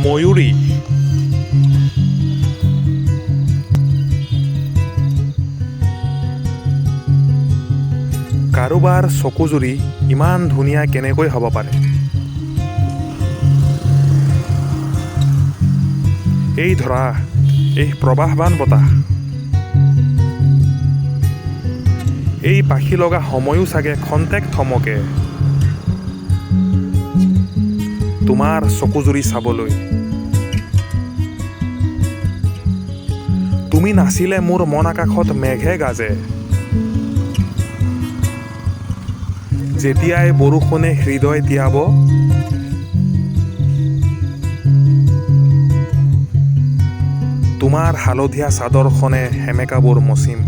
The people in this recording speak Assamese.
ময়ূৰী। কাৰোবাৰ চকুজুৰি ইমান ধুনীয়া কেনেকৈ হ'ব পাৰে? এই ধৰা, এই প্ৰবাহবান বতাহ, এই পাখি লগা সময়ো চাগে খন্তেক থমকে তোমাৰ চকুজুৰি চাবলৈ। তুমি নাচিলে মোৰ মন আকাশত মেঘে গাজে, যেতিয়াই বৰষুণে হৃদয় তিয়াব, তোমাৰ হালধীয়া চাদৰখনে সেমেকাবোৰ মচিম।